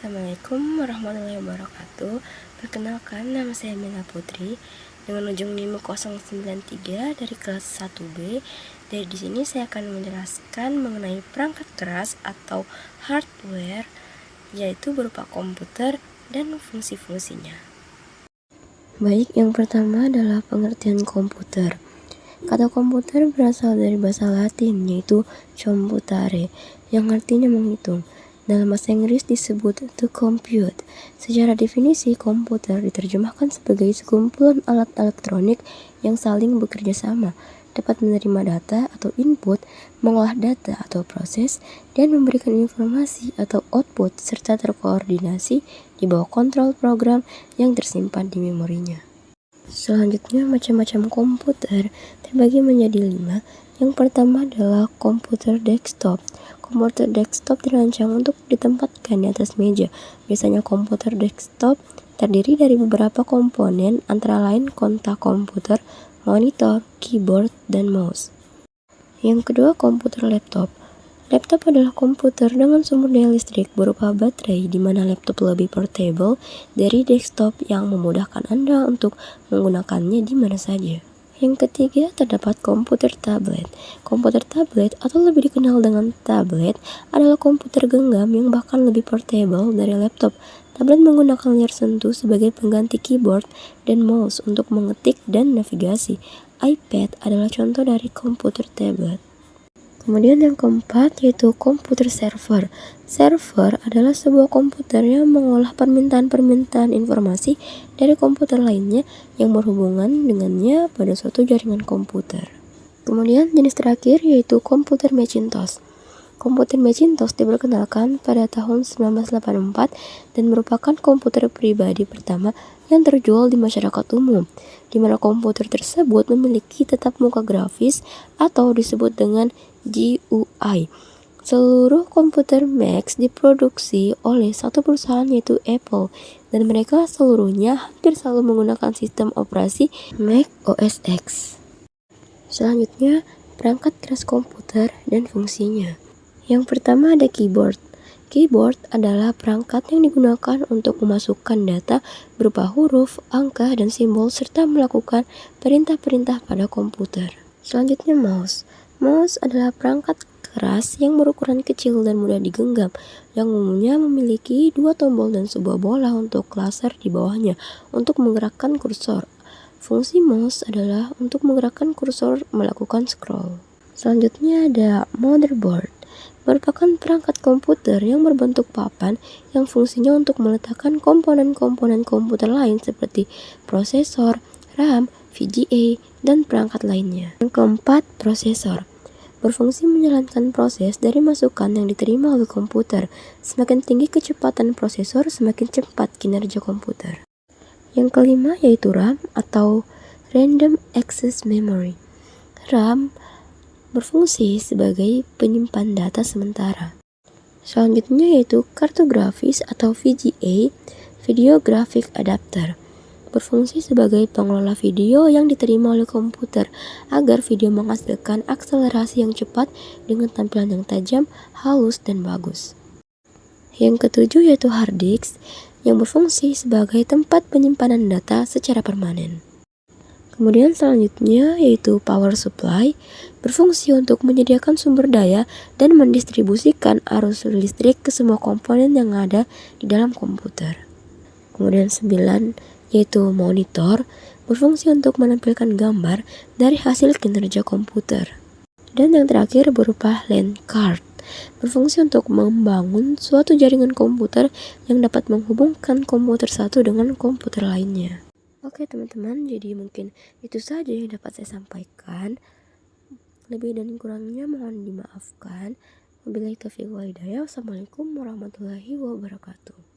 Assalamualaikum warahmatullahi wabarakatuh. Perkenalkan, nama saya Mela Putri dengan ujung NIM 093 dari kelas 1B. Dari di sini saya akan menjelaskan mengenai perangkat keras atau hardware, yaitu berupa komputer dan fungsi-fungsinya. Baik, yang pertama adalah pengertian komputer. Kata komputer berasal dari bahasa Latin, yaitu computare, yang artinya menghitung. Dalam bahasa Inggris disebut to compute. Secara definisi, komputer diterjemahkan sebagai sekumpulan alat elektronik yang saling bekerja sama, dapat menerima data atau input, mengolah data atau proses, dan memberikan informasi atau output, serta terkoordinasi di bawah kontrol program yang tersimpan di memorinya. Selanjutnya, macam-macam komputer terbagi menjadi 5. Yang pertama adalah komputer desktop. Komputer desktop dirancang untuk ditempatkan di atas meja. Biasanya komputer desktop terdiri dari beberapa komponen, antara lain kontak komputer, monitor, keyboard, dan mouse. Yang kedua, komputer laptop. Laptop adalah komputer dengan sumber daya listrik berupa baterai, di mana laptop lebih portable dari desktop yang memudahkan Anda untuk menggunakannya di mana saja. Yang ketiga, terdapat komputer tablet. Komputer tablet atau lebih dikenal dengan tablet adalah komputer genggam yang bahkan lebih portable dari laptop. Tablet menggunakan layar sentuh sebagai pengganti keyboard dan mouse untuk mengetik dan navigasi. iPad adalah contoh dari komputer tablet. Kemudian yang keempat yaitu komputer server. Server adalah sebuah komputer yang mengolah permintaan-permintaan informasi dari komputer lainnya yang berhubungan dengannya pada suatu jaringan komputer. Kemudian jenis terakhir yaitu komputer Macintosh. Komputer Macintosh diperkenalkan pada tahun 1984 dan merupakan komputer pribadi pertama yang terjual di masyarakat umum, di mana komputer tersebut memiliki tatap muka grafis atau disebut dengan GUI. Seluruh komputer Mac diproduksi oleh satu perusahaan yaitu Apple, dan mereka seluruhnya hampir selalu menggunakan sistem operasi Mac OS X. Selanjutnya, perangkat keras komputer dan fungsinya. Yang pertama ada keyboard. Keyboard adalah perangkat yang digunakan untuk memasukkan data berupa huruf, angka, dan simbol serta melakukan perintah-perintah pada komputer. Selanjutnya mouse. Mouse adalah perangkat keras yang berukuran kecil dan mudah digenggam, yang umumnya memiliki 2 tombol dan sebuah bola untuk laser di bawahnya untuk menggerakkan kursor. Fungsi mouse adalah untuk menggerakkan kursor melakukan scroll. Selanjutnya ada motherboard. Merupakan perangkat komputer yang berbentuk papan yang fungsinya untuk meletakkan komponen-komponen komputer lain seperti prosesor, RAM, VGA, dan perangkat lainnya. Yang keempat, prosesor. Berfungsi menjalankan proses dari masukan yang diterima oleh komputer. Semakin tinggi kecepatan prosesor, semakin cepat kinerja komputer. Yang kelima yaitu RAM atau Random Access Memory. RAM berfungsi sebagai penyimpan data sementara. Selanjutnya yaitu kartu grafis atau VGA, Video Graphic Adapter. Berfungsi sebagai pengelola video yang diterima oleh komputer agar video menghasilkan akselerasi yang cepat dengan tampilan yang tajam, halus, dan bagus. Yang ketujuh yaitu hard disk yang berfungsi sebagai tempat penyimpanan data secara permanen. Kemudian selanjutnya yaitu power supply, berfungsi untuk menyediakan sumber daya dan mendistribusikan arus listrik ke semua komponen yang ada di dalam komputer. Kemudian 9 yaitu monitor, berfungsi untuk menampilkan gambar dari hasil kinerja komputer. Dan yang terakhir berupa LAN card, berfungsi untuk membangun suatu jaringan komputer yang dapat menghubungkan komputer satu dengan komputer lainnya. Oke teman-teman, jadi mungkin itu saja yang dapat saya sampaikan. Lebih dan kurangnya mohon dimaafkan. Wabillahi taufiq wal hidayah. Wassalamualaikum warahmatullahi wabarakatuh.